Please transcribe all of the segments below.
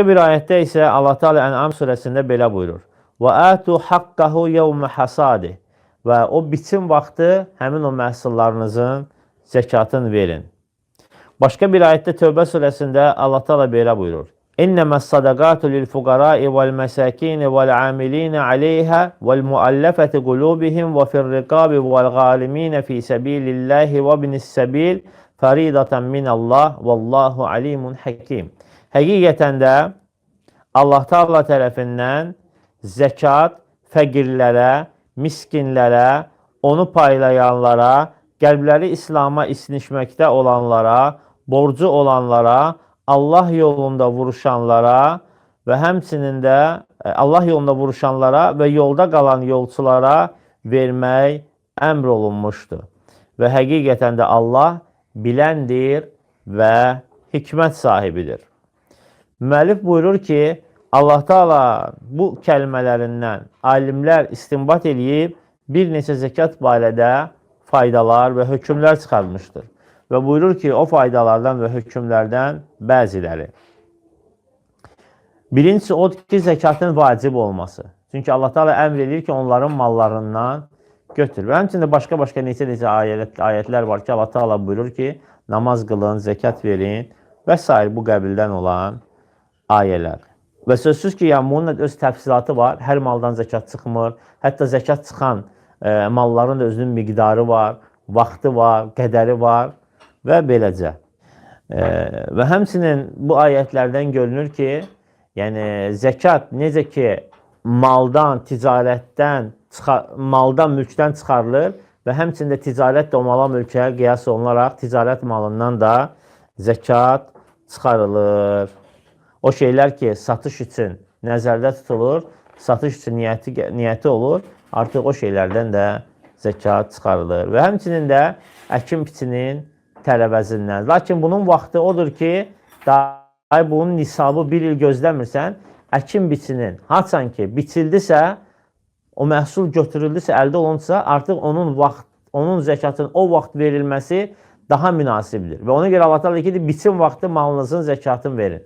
Bir ayətdə isə Allah Teala Ən'am surəsində belə buyurur. Və atu haqqahu yevmə hasadi. Və o biçim vaxtı həmin o məhsullarınızın zəkatını verin. Başqa bir ayətdə Tövbə surəsində Allah Teala belə buyurur. İnnəməs sadaqatu lil fuqarai vel məsəkin vel amilin aleyha vel muallafati qulubihim və fir riqabi vel galimin fi sabilillahi və ibnis sabil faridatan minallah vallahu alimun hakim. Həqiqətən də Allah Teala tərəfindən zəkat fəqirlərə, miskinlərə, onu paylayanlara, qəlbləri İslam'a isnişməkdə olanlara, borcu olanlara, Allah yolunda vuruşanlara və həmçinin də Allah yolunda vuruşanlara və yolda qalan yolçulara vermək əmr olunmuşdur. Və həqiqətən də Allah biləndir və hikmət sahibidir. Müəllif buyurur ki, Allah Teala bu kəlmələrindən alimlər istinbat eləyib bir neçə zəkat barədə faydalar və hökmlər çıxarmışdır. Və buyurur ki, o faydalardan və hökmlərdən bəziləri. Birincisi odur ki, zəkatın vacib olması. Çünki Allah Teala əmr edir ki, onların mallarından götür. Və həmçində başqa neçə ayətlər var ki, Allah Teala buyurur ki, namaz qılın, zəkat verin və s. bu qəbildən olan ayələr. Və sözsüz ki, yəni bunun öz təfsilatı var. Hər maldan zəkat çıxmır. Hətta zəkat çıxan malların da özünün miqdarı var, vaxtı var, qədəri var və beləcə. Və həmçinin bu ayətlərdən görünür ki, yəni zəkat necə ki maldan, ticarətdən, maldan, mülkdən çıxarılır və həmçində ticarət də o mala mülkə qiyas olunaraq ticarət malından da zəkat çıxarılır. O şeylər ki, satış üçün nəzərdə tutulur, satış üçün niyyəti olur, artıq o şeylərdən də zəkat çıxarılır. Və həmçinin də əkin-biçinin tələbəzindən. Lakin bunun vaxtı odur ki, bunun nisabı bir il gözləmirsən, əkin-biçinin haçan ki, biçildisə, o məhsul götürüldüsə, əldə olunsa, artıq onun zəkatın o vaxt verilməsi daha münasibdir. Və ona görə Allah Teala deyir ki, biçim vaxtı malınızın zəkatını verin.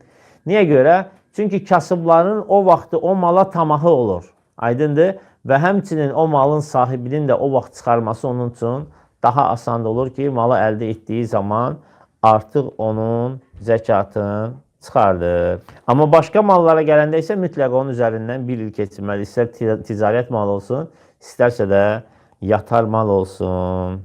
Niyə görə? Çünki kasıbların o vaxtı o mala tamahı olur. Aydındır? Və həmçinin o malın sahibinin də o vaxt çıxarması onun üçün daha asan olur ki, malı əldə etdiyi zaman artıq onun zəkatını çıxardır. Amma başqa mallara gələndə isə mütləq onun üzərindən bir il keçirməli. İstər ticarət malı olsun, istərsə də yatar mal olsun.